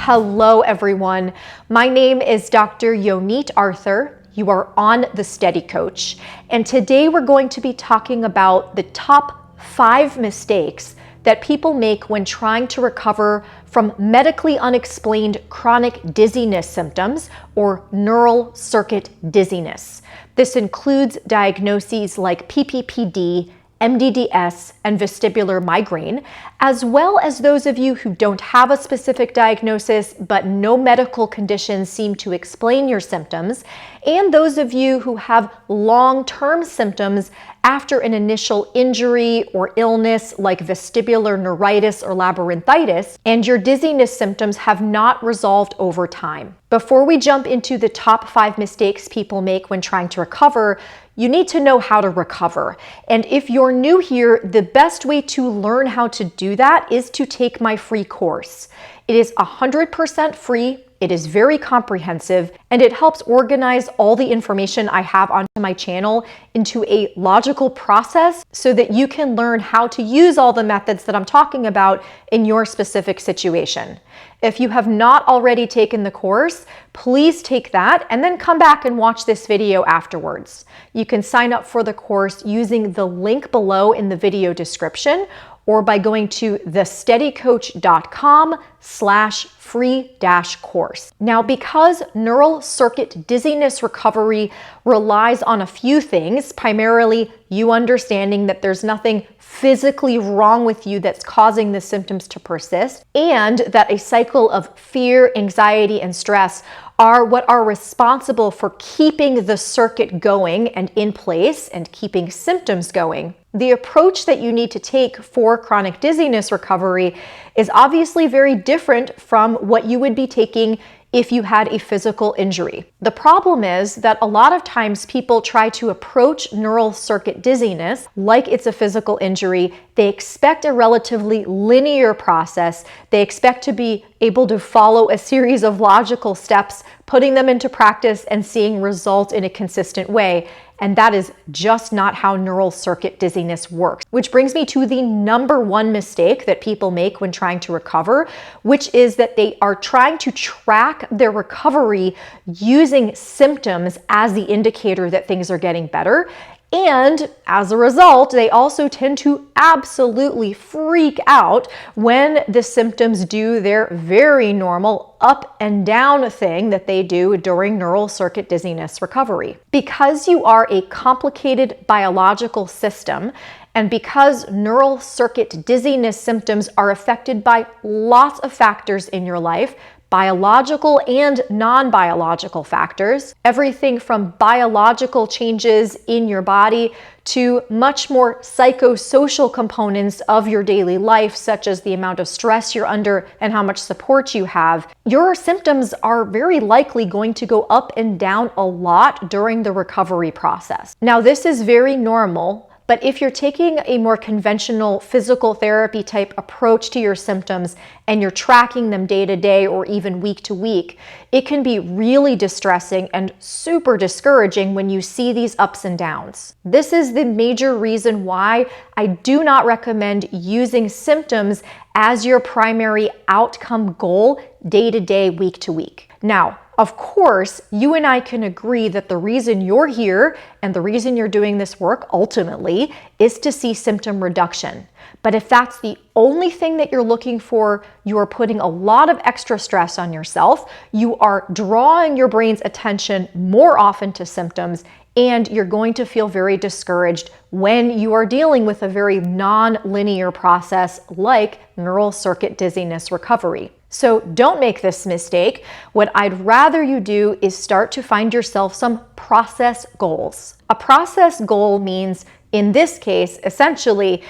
Hello everyone, my name is Dr. Yonit Arthur. You are on the Steady Coach, and today we're going to be talking about the top 5 mistakes that people make when trying to recover from medically unexplained chronic dizziness symptoms or neural circuit dizziness. This includes diagnoses like PPPD, MdDS, and vestibular migraine, as well as those of you who don't have a specific diagnosis but no medical conditions seem to explain your symptoms, and those of you who have long-term symptoms after an initial injury or illness like vestibular neuritis or labyrinthitis, and your dizziness symptoms have not resolved over time. Before we jump into the top 5 mistakes people make when trying to recover, you need to know how to recover. And if you're new here, the best way to learn how to do that is to take my free course. It is 100% free. It is very comprehensive, and it helps organize all the information I have onto my channel into a logical process so that you can learn how to use all the methods that I'm talking about in your specific situation. If you have not already taken the course, please take that and then come back and watch this video afterwards. You can sign up for the course using the link below in the video description, or by going to thesteadycoach.com/free-course. Now, because neural circuit dizziness recovery relies on a few things, primarily you understanding that there's nothing physically wrong with you that's causing the symptoms to persist, and that a cycle of fear, anxiety, and stress are what are responsible for keeping the circuit going and in place and keeping symptoms going. The approach that you need to take for chronic dizziness recovery is obviously very different from what you would be taking if you had a physical injury. The problem is that a lot of times people try to approach neural circuit dizziness like it's a physical injury. They expect a relatively linear process. They expect to be able to follow a series of logical steps, putting them into practice and seeing results in a consistent way. And that is just not how neural circuit dizziness works. Which brings me to the number 1 mistake that people make when trying to recover, which is that they are trying to track their recovery using symptoms as the indicator that things are getting better. And as a result, they also tend to absolutely freak out when the symptoms do their very normal up and down thing that they do during neural circuit dizziness recovery. Because you are a complicated biological system, and because neural circuit dizziness symptoms are affected by lots of factors in your life, biological and non-biological factors, everything from biological changes in your body to much more psychosocial components of your daily life, such as the amount of stress you're under and how much support you have, your symptoms are very likely going to go up and down a lot during the recovery process. Now, this is very normal. But if you're taking a more conventional physical therapy type approach to your symptoms and you're tracking them day to day or even week to week, it can be really distressing and super discouraging when you see these ups and downs. This is the major reason why I do not recommend using symptoms as your primary outcome goal day to day, week to week. Now, of course, you and I can agree that the reason you're here and the reason you're doing this work ultimately is to see symptom reduction. But if that's the only thing that you're looking for, you are putting a lot of extra stress on yourself. You are drawing your brain's attention more often to symptoms, and you're going to feel very discouraged when you are dealing with a very non-linear process like neural circuit dizziness recovery. So don't make this mistake. What I'd rather you do is start to find yourself some process goals. A process goal means, in this case, essentially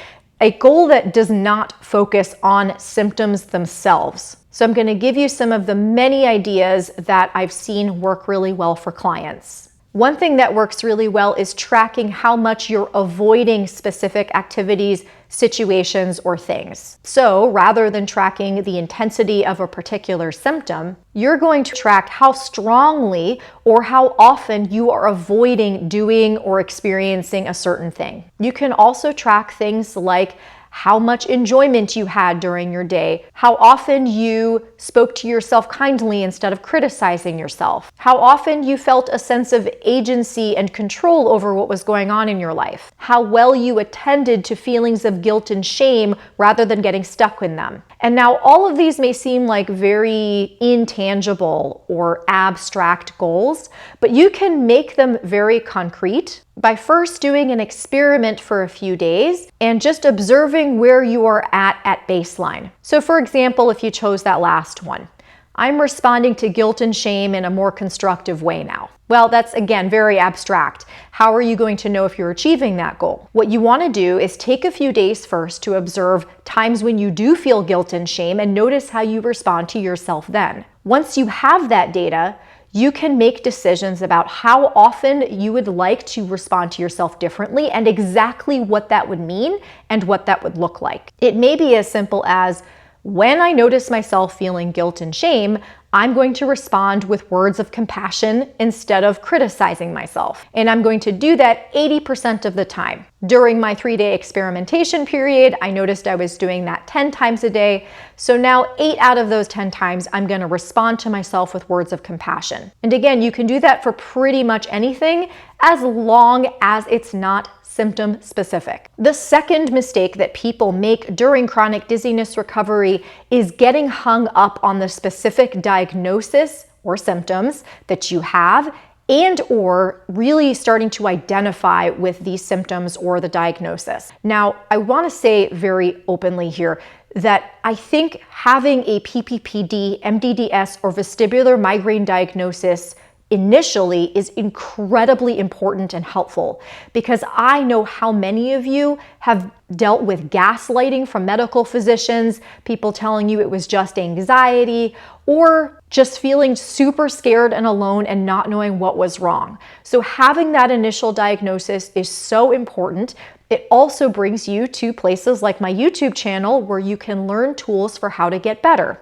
a goal that does not focus on symptoms themselves. So I'm going to give you some of the many ideas that I've seen work really well for clients. One thing that works really well is tracking how much you're avoiding specific activities, situations, or things. So rather than tracking the intensity of a particular symptom, you're going to track how strongly or how often you are avoiding doing or experiencing a certain thing. You can also track things like how much enjoyment you had during your day, how often you spoke to yourself kindly instead of criticizing yourself, how often you felt a sense of agency and control over what was going on in your life, how well you attended to feelings of guilt and shame rather than getting stuck in them. And now all of these may seem like very intangible or abstract goals, but you can make them very concrete by first doing an experiment for a few days and just observing where you are at baseline. So for example, if you chose that last one, I'm responding to guilt and shame in a more constructive way now. Well, that's again very abstract. How are you going to know if you're achieving that goal? What you want to do is take a few days first to observe times when you do feel guilt and shame and notice how you respond to yourself then. Once you have that data, you can make decisions about how often you would like to respond to yourself differently and exactly what that would mean and what that would look like. It may be as simple as, when I notice myself feeling guilt and shame, I'm going to respond with words of compassion instead of criticizing myself. And I'm going to do that 80% of the time. During my 3-day experimentation period, I noticed I was doing that 10 times a day. So now 8 out of those 10 times, I'm going to respond to myself with words of compassion. And again, you can do that for pretty much anything as long as it's not symptom specific. The second mistake that people make during chronic dizziness recovery is getting hung up on the specific diagnosis or symptoms that you have and or really starting to identify with these symptoms or the diagnosis. Now, I want to say very openly here that I think having a PPPD, MdDS, or vestibular migraine diagnosis initially is incredibly important and helpful, because I know how many of you have dealt with gaslighting from medical physicians, people telling you it was just anxiety, or just feeling super scared and alone and not knowing what was wrong. So having that initial diagnosis is so important. It also brings you to places like my YouTube channel where you can learn tools for how to get better.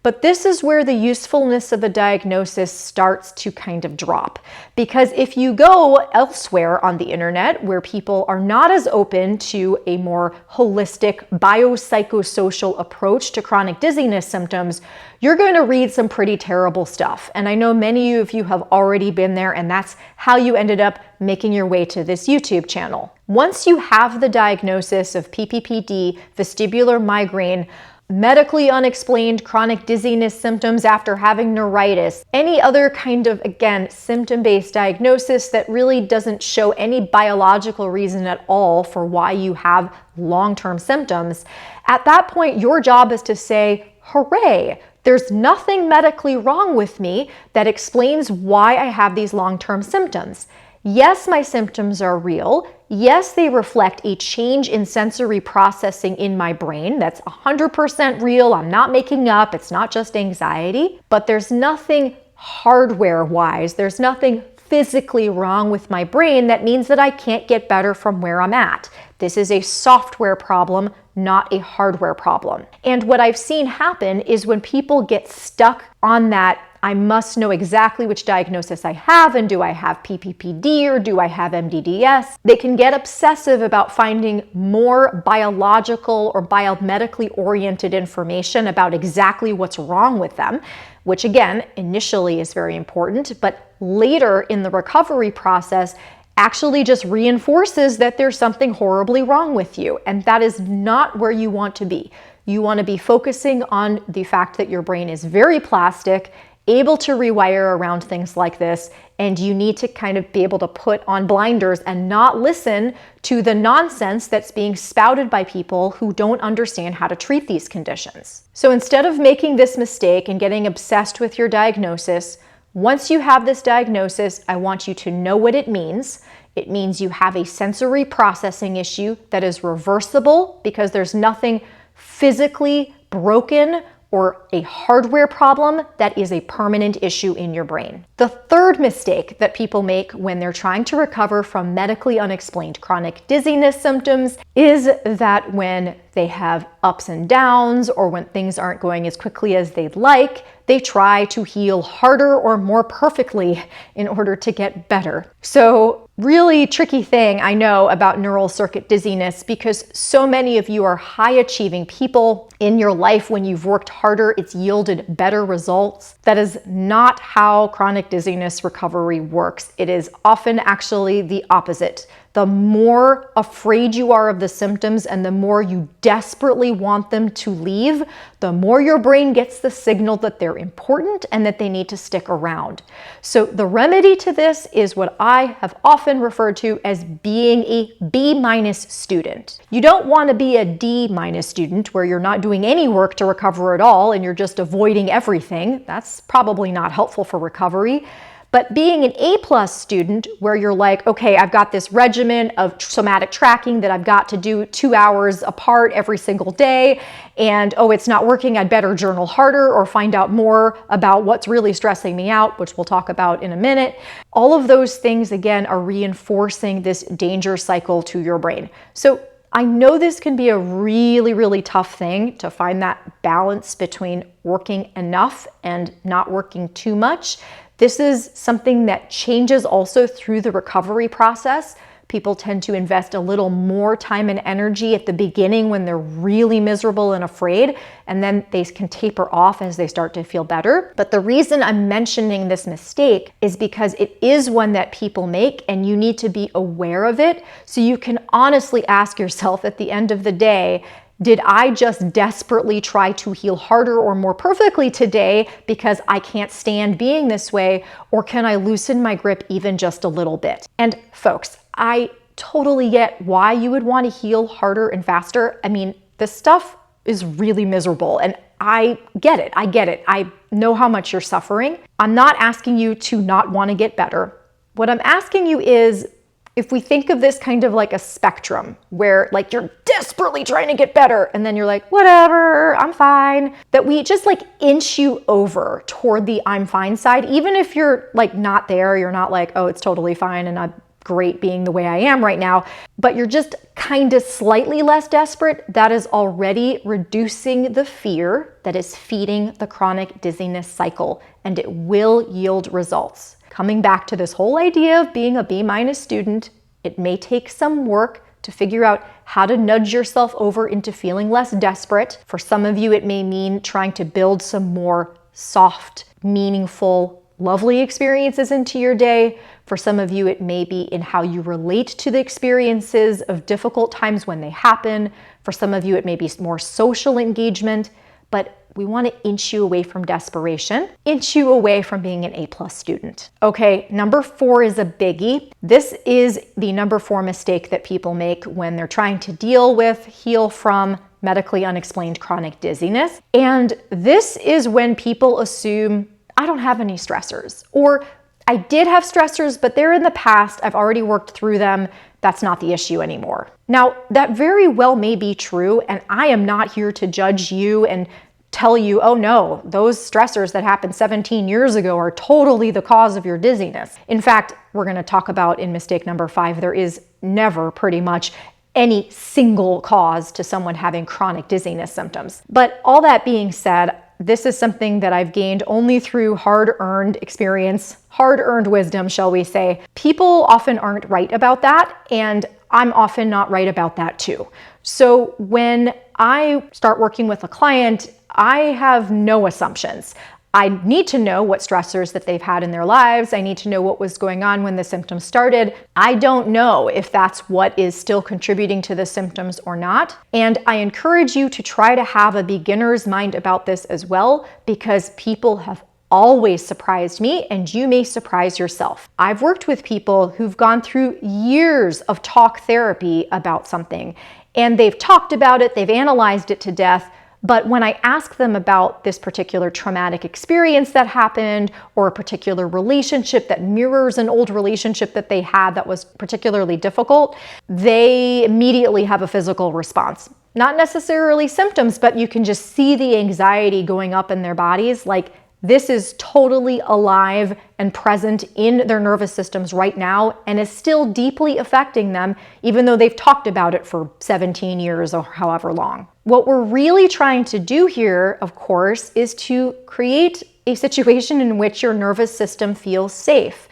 But this is where the usefulness of a diagnosis starts to kind of drop. Because if you go elsewhere on the internet where people are not as open to a more holistic biopsychosocial approach to chronic dizziness symptoms, you're going to read some pretty terrible stuff. And I know many of you have already been there, and that's how you ended up making your way to this YouTube channel. Once you have the diagnosis of PPPD, vestibular migraine, medically unexplained chronic dizziness symptoms after having neuritis, any other kind of, again, symptom-based diagnosis that really doesn't show any biological reason at all for why you have long-term symptoms, at that point, your job is to say, hooray, there's nothing medically wrong with me that explains why I have these long-term symptoms. Yes, my symptoms are real. Yes, they reflect a change in sensory processing in my brain. That's 100% real. I'm not making up. It's not just anxiety. But there's nothing hardware-wise. There's nothing physically wrong with my brain that means that I can't get better from where I'm at. This is a software problem, not a hardware problem. And what I've seen happen is when people get stuck on that, I must know exactly which diagnosis I have, and do I have PPPD or do I have MdDS? They can get obsessive about finding more biological or biomedically oriented information about exactly what's wrong with them, which again, initially is very important, but later in the recovery process actually just reinforces that there's something horribly wrong with you. And that is not where you want to be. You want to be focusing on the fact that your brain is very plastic, able to rewire around things like this, and you need to kind of be able to put on blinders and not listen to the nonsense that's being spouted by people who don't understand how to treat these conditions. So instead of making this mistake and getting obsessed with your diagnosis, once you have this diagnosis, I want you to know what it means. It means you have a sensory processing issue that is reversible because there's nothing physically broken or a hardware problem that is a permanent issue in your brain. The third mistake that people make when they're trying to recover from medically unexplained chronic dizziness symptoms is that when they have ups and downs, or when things aren't going as quickly as they'd like, they try to heal harder or more perfectly in order to get better. So really tricky thing I know about neural circuit dizziness, because so many of you are high achieving people in your life. When you've worked harder, it's yielded better results. That is not how chronic dizziness recovery works. It is often actually the opposite. The more afraid you are of the symptoms and the more you desperately want them to leave, the more your brain gets the signal that they're important and that they need to stick around. So the remedy to this is what I have often referred to as being a B- student. You don't want to be a D- student where you're not doing any work to recover at all and you're just avoiding everything. That's probably not helpful for recovery. But being an A+ student where you're like, okay, I've got this regimen of somatic tracking that I've got to do 2 hours apart every single day, and oh, it's not working, I'd better journal harder or find out more about what's really stressing me out, which we'll talk about in a minute. All of those things, again, are reinforcing this danger cycle to your brain. So I know this can be a really, really tough thing to find that balance between working enough and not working too much. This is something that changes also through the recovery process. People tend to invest a little more time and energy at the beginning when they're really miserable and afraid, and then they can taper off as they start to feel better. But the reason I'm mentioning this mistake is because it is one that people make, and you need to be aware of it so you can honestly ask yourself at the end of the day, did I just desperately try to heal harder or more perfectly today because I can't stand being this way, or can I loosen my grip even just a little bit? And folks, I totally get why you would want to heal harder and faster. I mean, this stuff is really miserable, and I get it. I know how much you're suffering. I'm not asking you to not want to get better. What I'm asking you is, if we think of this kind of like a spectrum where like you're desperately trying to get better and then you're like, whatever, I'm fine, that we just like inch you over toward the I'm fine side. Even if you're like not there, you're not like, oh, it's totally fine and I'm great being the way I am right now, but you're just kind of slightly less desperate, that is already reducing the fear that is feeding the chronic dizziness cycle, and it will yield results. Coming back to this whole idea of being a B- student, it may take some work to figure out how to nudge yourself over into feeling less desperate. For some of you, it may mean trying to build some more soft, meaningful, lovely experiences into your day. For some of you, it may be in how you relate to the experiences of difficult times when they happen. For some of you, it may be more social engagement, but we want to inch you away from desperation, inch you away from being an A+ student. Okay, number 4 is a biggie. This is the number 4 mistake that people make when they're trying to deal with, heal from medically unexplained chronic dizziness. And this is when people assume, I don't have any stressors, or I did have stressors, but they're in the past, I've already worked through them, that's not the issue anymore. Now, that very well may be true, and I am not here to judge you and tell you, oh no, those stressors that happened 17 years ago are totally the cause of your dizziness. In fact, we're going to talk about in mistake number 5, there is never pretty much any single cause to someone having chronic dizziness symptoms. But all that being said, this is something that I've gained only through hard-earned experience, hard-earned wisdom, shall we say. People often aren't right about that, and I'm often not right about that too. So when I start working with a client, I have no assumptions. I need to know what stressors that they've had in their lives. I need to know what was going on when the symptoms started. I don't know if that's what is still contributing to the symptoms or not. And I encourage you to try to have a beginner's mind about this as well, because people have always surprised me, and you may surprise yourself. I've worked with people who've gone through years of talk therapy about something, and they've talked about it, they've analyzed it to death, but when I ask them about this particular traumatic experience that happened, or a particular relationship that mirrors an old relationship that they had that was particularly difficult, they immediately have a physical response. Not necessarily symptoms, but you can just see the anxiety going up in their bodies, like This is totally alive and present in their nervous systems right now and is still deeply affecting them, even though they've talked about it for 17 years or however long. What we're really trying to do here, of course, is to create a situation in which your nervous system feels safe.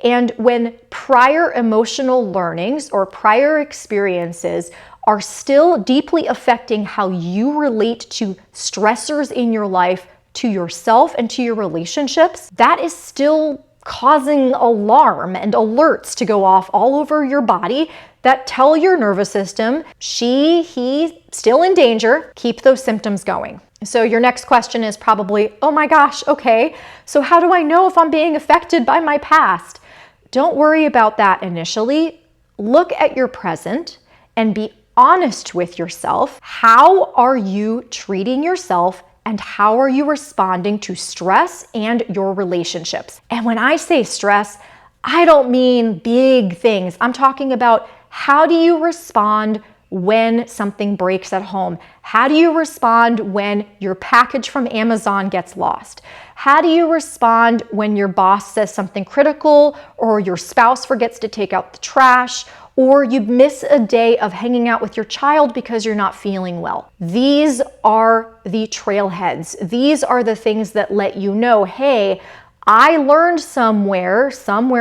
And when prior emotional learnings or prior experiences are still deeply affecting how you relate to stressors in your life, to yourself and to your relationships, that is still causing alarm and alerts to go off all over your body that tell your nervous system, he's still in danger, keep those symptoms going. So your next question is probably, oh my gosh, okay, so how do I know if I'm being affected by my past? Don't worry about that initially. Look at your present and be honest with yourself. How are you treating yourself? And how are you responding to stress and your relationships? And when I say stress, I don't mean big things. I'm talking about how do you respond when something breaks at home? How do you respond when your package from Amazon gets lost? How do you respond when your boss says something critical, or your spouse forgets to take out the trash, or you miss a day of hanging out with your child because you're not feeling well? These are the trailheads. These are the things that let you know, hey, I learned somewhere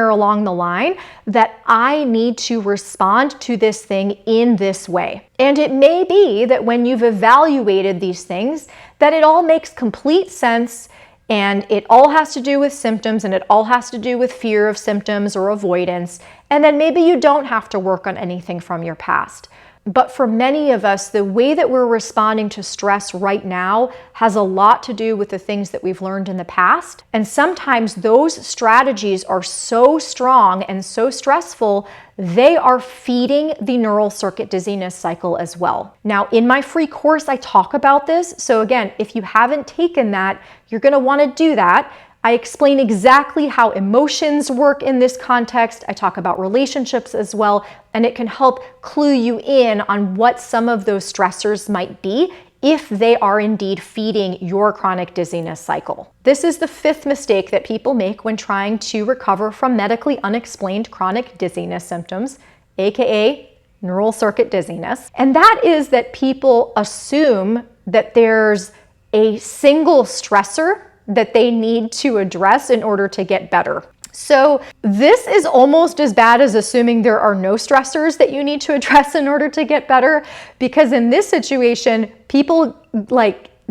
along the line that I need to respond to this thing in this way. And it may be that when you've evaluated these things, that it all makes complete sense, and it all has to do with symptoms, and it all has to do with fear of symptoms or avoidance. And then maybe you don't have to work on anything from your past. But for many of us, the way that we're responding to stress right now has a lot to do with the things that we've learned in the past. And sometimes those strategies are so strong and so stressful, they are feeding the neural circuit dizziness cycle as well. Now, in my free course, I talk about this. So again, if you haven't taken that, you're going to want to do that. I explain exactly how emotions work in this context. I talk about relationships as well, and it can help clue you in on what some of those stressors might be if they are indeed feeding your chronic dizziness cycle. This is the fifth mistake that people make when trying to recover from medically unexplained chronic dizziness symptoms, aka neural circuit dizziness. And that is that people assume that there's a single stressor that they need to address in order to get better. So this is almost as bad as assuming there are no stressors that you need to address in order to get better, because in this situation, people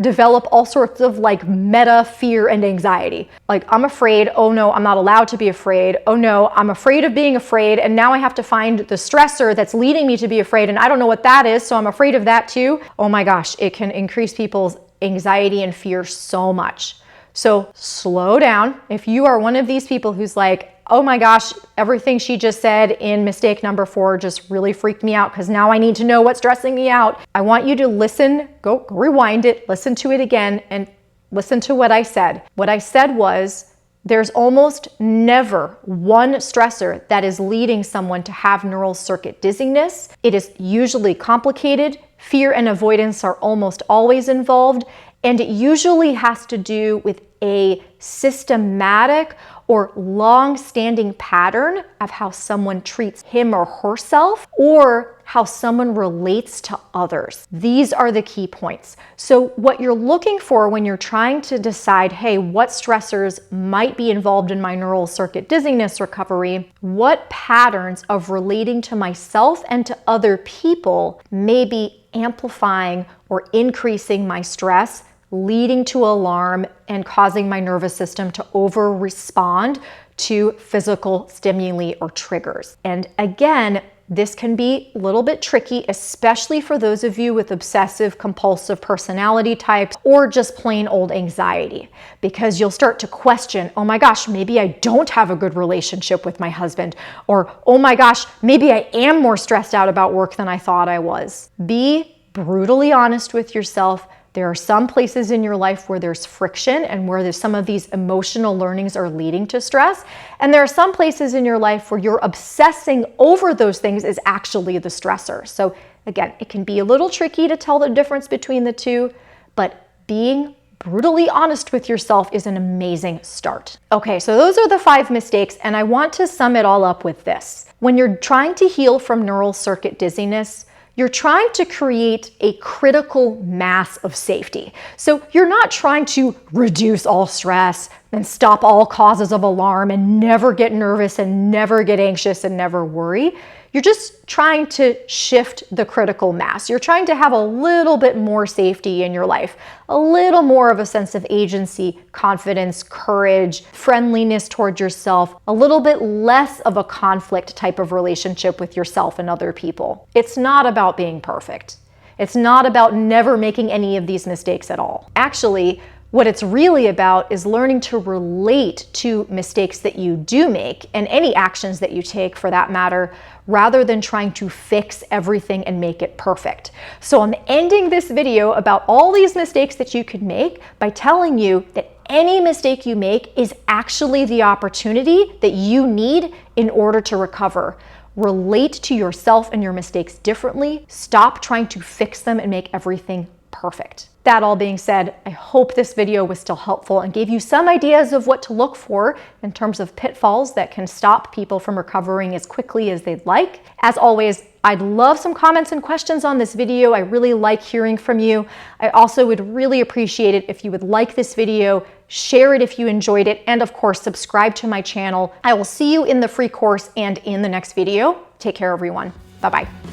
develop all sorts of meta fear and anxiety. Like, I'm afraid, oh no, I'm not allowed to be afraid. Oh no, I'm afraid of being afraid, and now I have to find the stressor that's leading me to be afraid, and I don't know what that is, so I'm afraid of that too. Oh my gosh, it can increase people's anxiety and fear so much. So slow down. If you are one of these people who's like, oh my gosh, everything she just said in mistake number 4 just really freaked me out because now I need to know what's stressing me out. I want you to listen, go rewind it, listen to it again, and listen to what I said. What I said was, there's almost never one stressor that is leading someone to have neural circuit dizziness. It is usually complicated. Fear and avoidance are almost always involved. And it usually has to do with a systematic or long-standing pattern of how someone treats him or herself, or how someone relates to others. These are the key points. So what you're looking for when you're trying to decide, hey, what stressors might be involved in my neural circuit dizziness recovery, what patterns of relating to myself and to other people may be amplifying or increasing my stress, leading to alarm and causing my nervous system to over-respond to physical stimuli or triggers. And again, this can be a little bit tricky, especially for those of you with obsessive compulsive personality types or just plain old anxiety, because you'll start to question, oh my gosh, maybe I don't have a good relationship with my husband, or oh my gosh, maybe I am more stressed out about work than I thought I was. Be brutally honest with yourself. There are some places in your life where there's friction and where there's some of these emotional learnings are leading to stress. And there are some places in your life where you're obsessing over those things is actually the stressor. So again, it can be a little tricky to tell the difference between the two, but being brutally honest with yourself is an amazing start. Okay, so those are the 5 mistakes, and I want to sum it all up with this. When you're trying to heal from neural circuit dizziness, you're trying to create a critical mass of safety. So you're not trying to reduce all stress and stop all causes of alarm and never get nervous and never get anxious and never worry. You're just trying to shift the critical mass. You're trying to have a little bit more safety in your life, a little more of a sense of agency, confidence, courage, friendliness toward yourself, a little bit less of a conflict type of relationship with yourself and other people. It's not about being perfect. It's not about never making any of these mistakes at all. Actually, what it's really about is learning to relate to mistakes that you do make and any actions that you take for that matter, rather than trying to fix everything and make it perfect. So I'm ending this video about all these mistakes that you could make by telling you that any mistake you make is actually the opportunity that you need in order to recover. Relate to yourself and your mistakes differently. Stop trying to fix them and make everything perfect. That all being said, I hope this video was still helpful and gave you some ideas of what to look for in terms of pitfalls that can stop people from recovering as quickly as they'd like. As always, I'd love some comments and questions on this video. I really like hearing from you. I also would really appreciate it if you would like this video, share it if you enjoyed it, and of course, subscribe to my channel. I will see you in the free course and in the next video. Take care, everyone. Bye-bye.